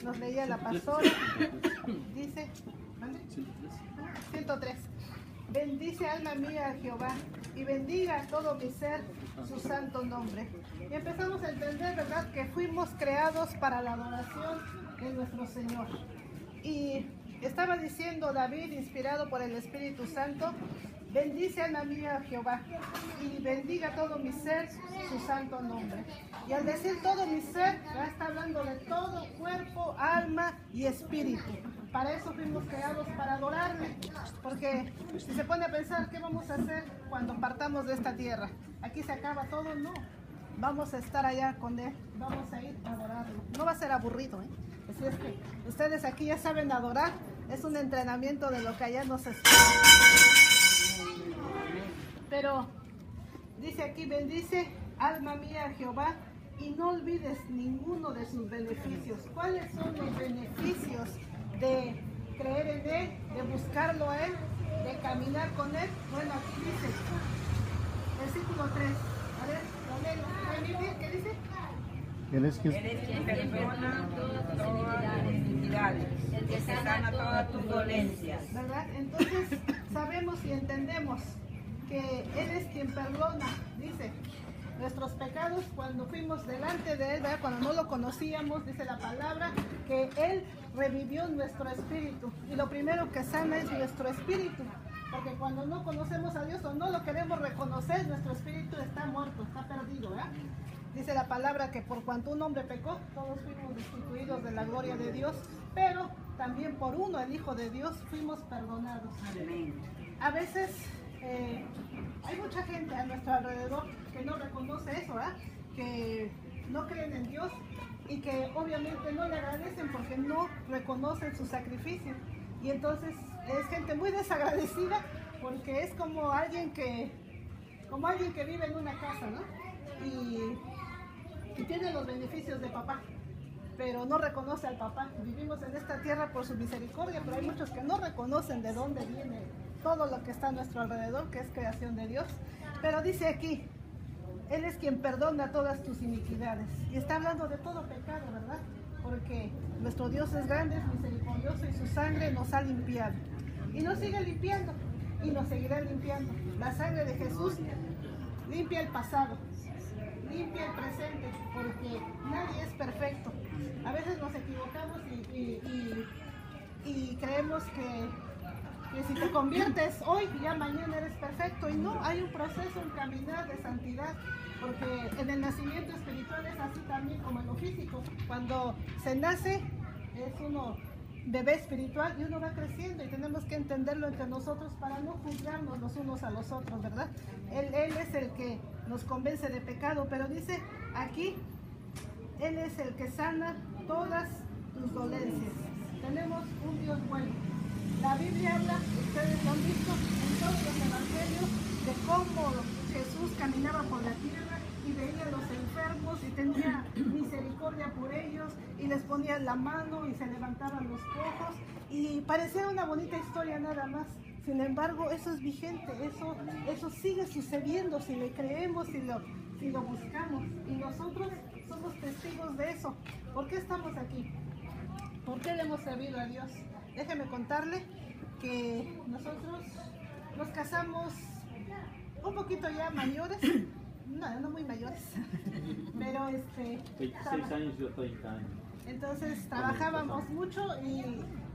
nos leía la pastora, dice, ¿vale? 103. Bendice alma mía a Jehová y bendiga todo mi ser su santo nombre. Y empezamos a entender, ¿verdad?, que fuimos creados para la adoración de nuestro Señor. Y estaba diciendo David, inspirado por el Espíritu Santo, bendice alma mía a Jehová y bendiga todo mi ser su santo nombre. Y al decir todo mi ser, ya está hablando de todo cuerpo, alma y espíritu. Para eso fuimos creados, para adorarle. Porque si se pone a pensar, ¿qué vamos a hacer cuando partamos de esta tierra? Aquí se acaba todo, no. Vamos a estar allá con Él, vamos a ir a adorarlo. No va a ser aburrido, ¿eh? Así es que ustedes aquí ya saben adorar, es un entrenamiento de lo que allá nos espera. Pero dice aquí, bendice alma mía a Jehová y no olvides ninguno de sus beneficios. ¿Cuáles son los beneficios de creer en Él, de buscarlo a Él, de caminar con Él? Bueno, aquí dice, versículo 3. A ver, lo leo. ¿Qué dice? Eres quien perdona todas tus iniquidades, el que sana todas tus dolencias. ¿Verdad? Entonces sabemos y entendemos que Él es quien perdona, dice, nuestros pecados cuando fuimos delante de Él, ¿verdad? Cuando no lo conocíamos, dice la palabra, que Él revivió nuestro espíritu. Y lo primero que sana es nuestro espíritu. Porque cuando no conocemos a Dios o no lo queremos reconocer, nuestro espíritu está muerto, está perdido, ¿verdad? Dice la palabra que por cuanto un hombre pecó, todos fuimos destituidos de la gloria de Dios, pero también por uno, el Hijo de Dios, fuimos perdonados. A veces hay mucha gente a nuestro alrededor que no reconoce eso, ¿verdad? Que no creen en Dios y que obviamente no le agradecen porque no reconocen su sacrificio. Y entonces es gente muy desagradecida porque es como alguien que vive en una casa, ¿no? Y tiene los beneficios de papá, pero no reconoce al papá. Vivimos en esta tierra por su misericordia, pero hay muchos que no reconocen de dónde viene todo lo que está a nuestro alrededor, que es creación de Dios. Pero dice aquí, Él es quien perdona todas tus iniquidades. Y está hablando de todo pecado, ¿verdad? Porque nuestro Dios es grande, es misericordioso y su sangre nos ha limpiado. Y nos sigue limpiando y nos seguirá limpiando. La sangre de Jesús limpia el pasado, limpia el presente, porque nadie es perfecto. A veces nos equivocamos y creemos que si te conviertes hoy, ya mañana eres perfecto. Y no, hay un proceso, un caminar de santidad, porque en el nacimiento espiritual es así también como en lo físico. Cuando se nace, es uno bebé espiritual y uno va creciendo y tenemos que entenderlo entre nosotros para no juzgarnos los unos a los otros, ¿verdad? Él es el que nos convence de pecado, pero dice aquí, Él es el que sana todas tus dolencias. Tenemos un Dios bueno. La Biblia habla, ustedes lo han visto en todos los evangelios, de cómo Jesús caminaba por la tierra y veía a los enfermos y tenía misericordia por ellos y les ponía la mano y se levantaban los cojos y parecía una bonita historia nada más. Sin embargo, eso es vigente, eso sigue sucediendo si le creemos, si lo buscamos. Y nosotros somos testigos de eso. ¿Por qué estamos aquí? ¿Por qué le hemos servido a Dios? Déjeme contarle que nosotros nos casamos un poquito ya mayores, no muy mayores, pero 26 años y yo 30 años. Entonces trabajábamos mucho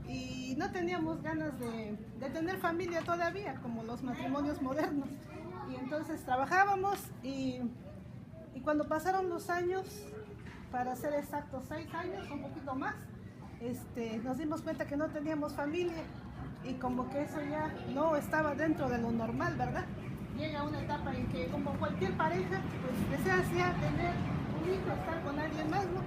y no teníamos ganas de tener familia todavía, como los matrimonios modernos. Y entonces trabajábamos y cuando pasaron los años, para ser exactos 6 años, un poquito más, nos dimos cuenta que no teníamos familia y como que eso ya no estaba dentro de lo normal, ¿verdad? Llega una etapa en que, como cualquier pareja, pues deseas ya tener un hijo, estar con alguien más, ¿no?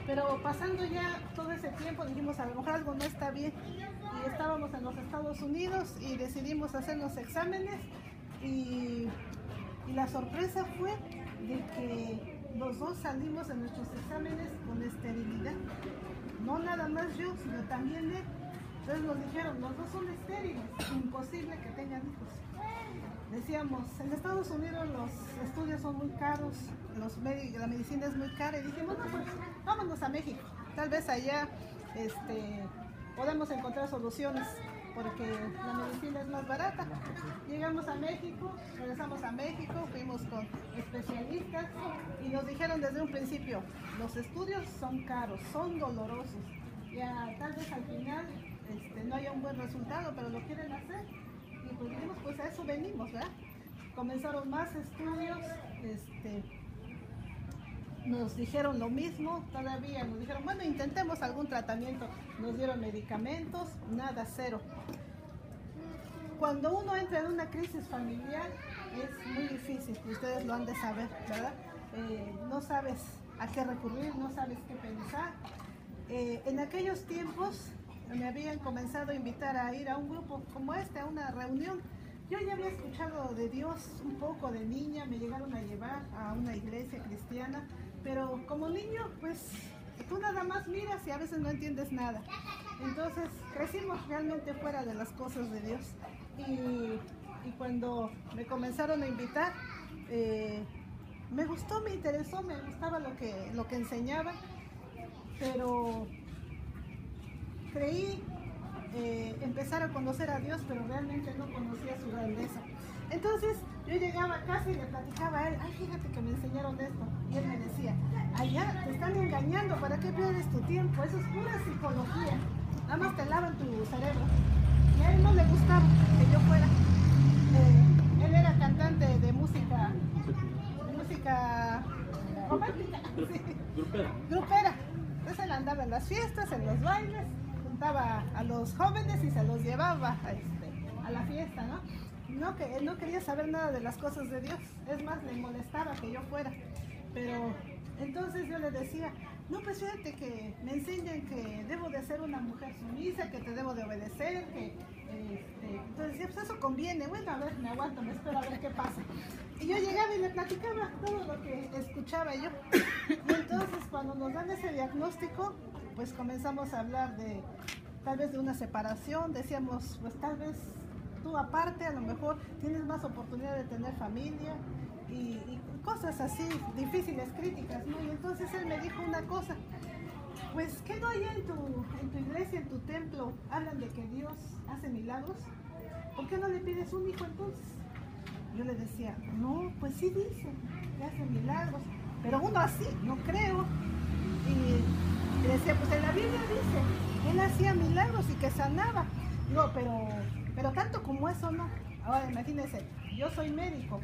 Pero pasando ya todo ese tiempo dijimos, a lo mejor algo no está bien, y estábamos en los Estados Unidos y decidimos hacer los exámenes y la sorpresa fue de que los dos salimos en nuestros exámenes con esterilidad. No nada más yo, sino también él. Entonces nos dijeron, los dos son estériles, imposible que tengan hijos. Decíamos, en Estados Unidos los estudios son muy caros, la medicina es muy cara, y dijimos, no, pues vámonos a México, tal vez allá podemos encontrar soluciones, porque la medicina es más barata. Llegamos a México, regresamos a México, fuimos con especialistas y nos dijeron desde un principio, los estudios son caros, son dolorosos, ya tal vez al final no haya un buen resultado, pero lo quieren hacer. Y pues dijimos, pues a eso venimos, ¿verdad? Comenzaron más estudios, nos dijeron lo mismo, todavía nos dijeron, bueno, intentemos algún tratamiento, nos dieron medicamentos, nada, cero. Cuando uno entra en una crisis familiar es muy difícil, ustedes lo han de saber, ¿verdad? No sabes a qué recurrir, no sabes qué pensar. En aquellos tiempos me habían comenzado a invitar a ir a un grupo como a una reunión. Yo ya había escuchado de Dios un poco de niña, me llegaron a llevar a una iglesia cristiana, pero como niño, pues tú nada más miras y a veces no entiendes nada. Entonces crecimos realmente fuera de las cosas de Dios. Y cuando me comenzaron a invitar, me gustó, me interesó, me gustaba lo que enseñaban, pero creí empezar a conocer a Dios, pero realmente no conocía su grandeza. Entonces yo llegaba a casa y le platicaba a él, ay, fíjate que me enseñaron esto. Y él me decía, allá te están engañando, ¿para qué pierdes tu tiempo? Eso es pura psicología, nada más te lavan tu cerebro. Y a él no le gustaba que yo fuera. Él era cantante de música romántica, sí. Grupera. Entonces él andaba en las fiestas, en los bailes, juntaba a los jóvenes y se los llevaba a la fiesta, ¿no? Él no quería saber nada de las cosas de Dios, es más, le molestaba que yo fuera. Pero entonces yo le decía, no, pues fíjate que me enseñan que debo de ser una mujer sumisa, que te debo de obedecer, entonces decía, pues eso conviene, bueno, a ver, me aguanto, me espero a ver qué pasa. Y yo llegaba y le platicaba todo lo que escuchaba yo. Y entonces cuando nos dan ese diagnóstico, pues comenzamos a hablar tal vez de una separación, decíamos, pues tal vez tú aparte, a lo mejor tienes más oportunidad de tener familia y cosas así difíciles, críticas, ¿no? Y entonces él me dijo una cosa, pues ¿qué no hay en tu iglesia, en tu templo, hablan de que Dios hace milagros? ¿Por qué no le pides un hijo entonces? Yo le decía, no, pues sí dice que hace milagros, pero uno así, no creo. Y le decía, pues en la Biblia dice, él hacía milagros y que sanaba. No, pero tanto como eso no. Ahora imagínense, yo soy médico.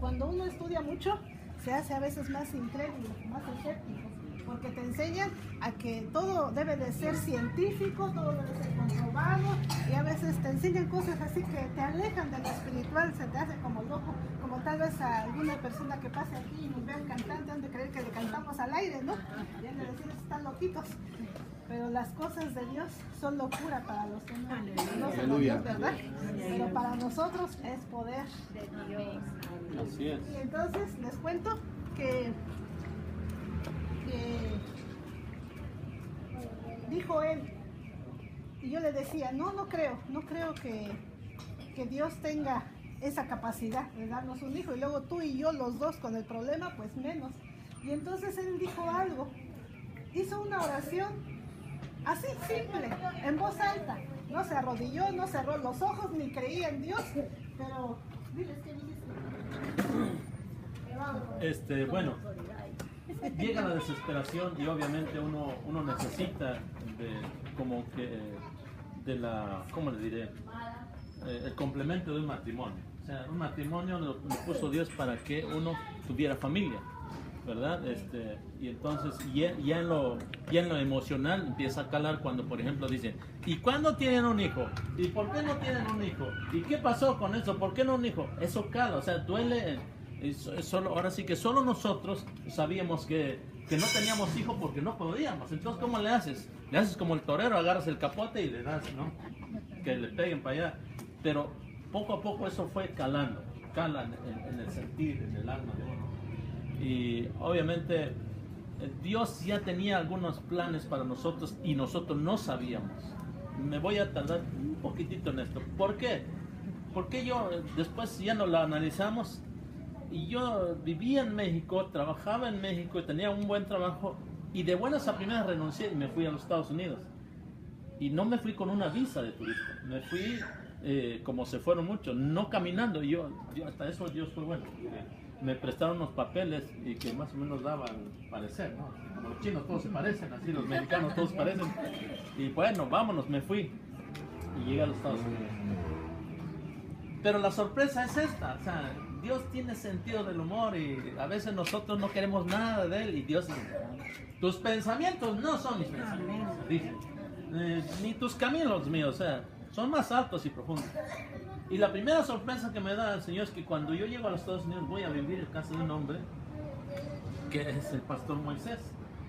Cuando uno estudia mucho, se hace a veces más incrédulo, más escéptico, porque te enseñan a que todo debe de ser científico, todo debe ser comprobado, y a veces te enseñan cosas así que te alejan de lo espiritual, se te hace como loco, como tal vez a alguna persona que pase aquí y nos vean cantando, han de creer que le cantamos al aire, ¿no? Y han de decir, están loquitos. Pero las cosas de Dios son locura para los que no son Dios, ¿verdad? Pero para nosotros es poder de Dios. Así es. Y entonces les cuento que dijo él, y yo le decía, no creo que Dios tenga esa capacidad de darnos un hijo, y luego tú y yo los dos con el problema, pues menos. Y entonces él dijo algo, hizo una oración así simple, en voz alta, no se arrodilló, no cerró los ojos, ni creía en Dios, pero diles qué dijiste. Bueno, llega la desesperación y obviamente uno necesita ¿cómo le diré? El complemento de un matrimonio. O sea, un matrimonio lo puso Dios para que uno tuviera familia, ¿verdad? Y entonces ya en lo emocional empieza a calar cuando, por ejemplo, dicen, ¿y cuándo tienen un hijo? ¿Y por qué no tienen un hijo? ¿Y qué pasó con eso? ¿Por qué no un hijo? Eso cala, o sea, duele. Ahora sí que solo nosotros sabíamos que no teníamos hijos porque no podíamos. Entonces, ¿cómo le haces? Le haces como el torero, agarras el capote y le das, ¿no? Que le peguen para allá. Pero poco a poco eso fue cala en el sentir, en el alma de uno. Y obviamente Dios ya tenía algunos planes para nosotros y nosotros no sabíamos. Me voy a tardar un poquitito en esto. ¿Por qué? Porque yo, después ya no lo analizamos, y yo vivía en México, trabajaba en México y tenía un buen trabajo, y de buenas a primeras renuncié y me fui a los Estados Unidos. Y no me fui con una visa de turista, me fui como se fueron muchos, no caminando. Yo hasta eso Dios fue bueno. Me prestaron unos papeles y que más o menos daban parecer, ¿no? Como los chinos todos se parecen, así los mexicanos todos parecen. Y bueno, vámonos, me fui y llegué a los Estados Unidos. Pero la sorpresa es esta, o sea, Dios tiene sentido del humor y a veces nosotros no queremos nada de Él y Dios dice, tus pensamientos no son mis pensamientos, dice, ni tus caminos míos, o sea, son más altos y profundos. Y la primera sorpresa que me da el Señor es que cuando yo llego a los Estados Unidos voy a vivir en casa de un hombre que es el pastor Moisés.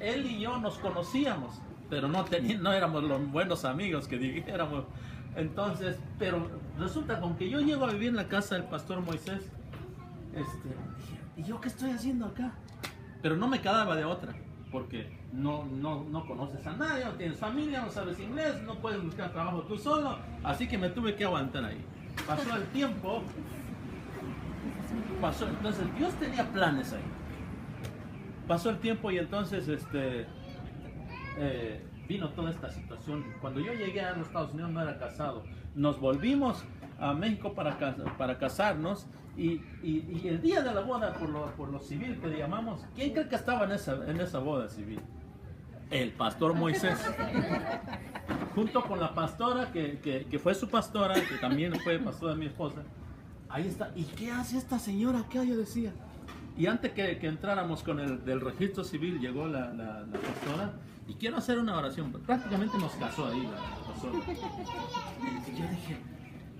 Él y yo nos conocíamos, pero no éramos los buenos amigos que dijéramos. Entonces, pero resulta con que yo llego a vivir en la casa del pastor Moisés, dije, ¿y yo qué estoy haciendo acá? Pero no me quedaba de otra, porque no conoces a nadie, no tienes familia, no sabes inglés, no puedes buscar trabajo tú solo, así que me tuve que aguantar ahí. Pasó el tiempo, entonces Dios tenía planes ahí. Pasó el tiempo y entonces vino toda esta situación. Cuando yo llegué a los Estados Unidos no era casado. Nos volvimos a México para casarnos y el día de la boda, por lo civil que llamamos, ¿quién cree que estaba en esa boda civil? El pastor Moisés. Junto con la pastora que fue su pastora, que también fue pastora de mi esposa. Ahí está. ¿Y qué hace esta señora acá? Yo decía. Y antes que entráramos con el del registro civil, llegó la pastora y quiero hacer una oración. Prácticamente nos casó ahí la pastora. Y yo dije,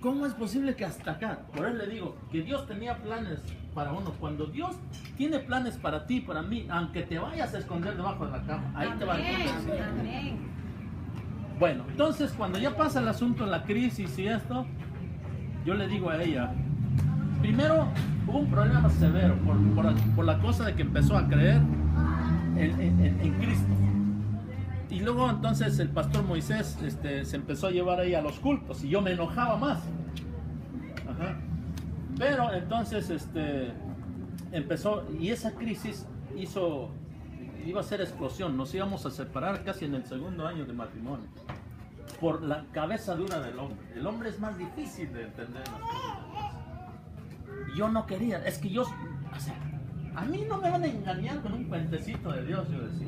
¿cómo es posible que hasta acá? Por eso le digo que Dios tenía planes para uno. Cuando Dios tiene planes para ti, para mí, aunque te vayas a esconder debajo de la cama, ahí te va a encontrar. Bueno, entonces cuando ya pasa el asunto, la crisis y esto, yo le digo a ella, primero hubo un problema severo por la cosa de que empezó a creer en Cristo. Y luego entonces el pastor Moisés se empezó a llevar ahí a los cultos y yo me enojaba más. Ajá. Pero entonces empezó, y esa crisis iba a ser explosión. Nos íbamos a separar casi en el segundo año de matrimonio por la cabeza dura del hombre. El hombre es más difícil de entender las cosas. Yo no quería, es que yo, o sea, a mí no me van a engañar con un cuentecito de Dios, yo decía.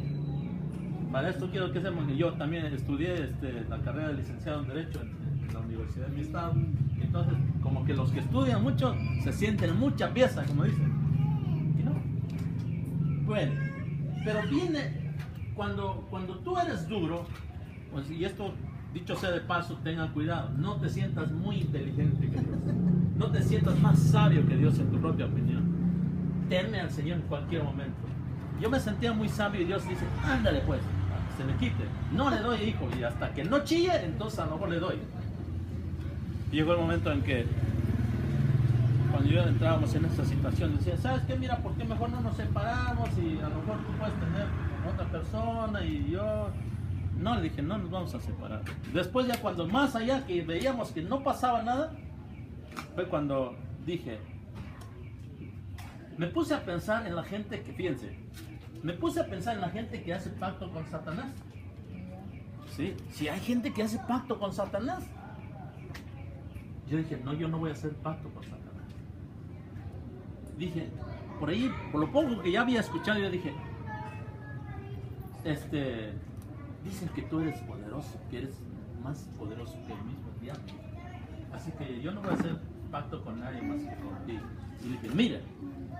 Para esto quiero que sepan que yo también estudié la carrera de licenciado en Derecho en la Universidad de mi estado. Entonces, como que los que estudian mucho se sienten mucha pieza, como dicen. Y no. Bueno, pero viene cuando tú eres duro, pues, y esto dicho sea de paso, tengan cuidado, no te sientas muy inteligente que Dios, no te sientas más sabio que Dios en tu propia opinión. Teme al Señor en cualquier momento. Yo me sentía muy sabio y Dios dice, ándale pues, se me quite, no le doy, hijo, y hasta que no chille, entonces a lo mejor le doy. Y llegó el momento en que cuando yo entrábamos en esta situación, decía, ¿sabes qué? Mira, ¿por qué mejor no nos separamos? Y a lo mejor tú puedes tener otra persona y yo... No, le dije, no nos vamos a separar. Después ya cuando más allá que veíamos que no pasaba nada, fue cuando dije, me puse a pensar en la gente que, fíjense, me puse a pensar en la gente que hace pacto con Satanás. ¿Sí? Si hay gente que hace pacto con Satanás. Yo dije, no, yo no voy a hacer pacto con Satanás. Dije, por ahí, por lo poco que ya había escuchado, yo dije, dicen que tú eres poderoso, que eres más poderoso que el mismo diablo. Así que yo no voy a hacer pacto con nadie más que contigo. Y dije, mira,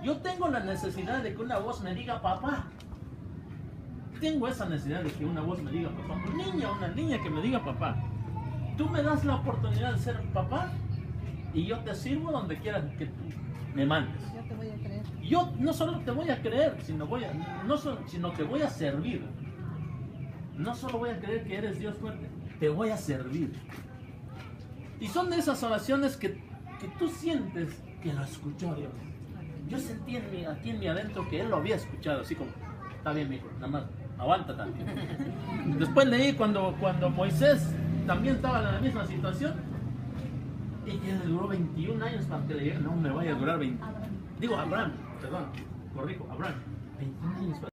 yo tengo la necesidad de que una voz me diga papá. Tengo esa necesidad de que una voz me diga papá. Una niña que me diga papá. Tú me das la oportunidad de ser papá y yo te sirvo donde quieras que tú me mandes. Yo te voy a creer. Yo no solo te voy a creer, sino que voy a servir. No solo voy a creer que eres Dios fuerte, te voy a servir. Y son de esas oraciones que tú sientes que lo escuchó Dios. Yo sentí aquí en mi adentro que Él lo había escuchado, así como, está bien, mijo, nada más, aguanta tantito. Después leí cuando Moisés también estaba en la misma situación, y que le duró 21 años para que le dijeran, no me vaya a durar 20. Digo, Abraham, perdón, corrijo, Abraham, 21 años para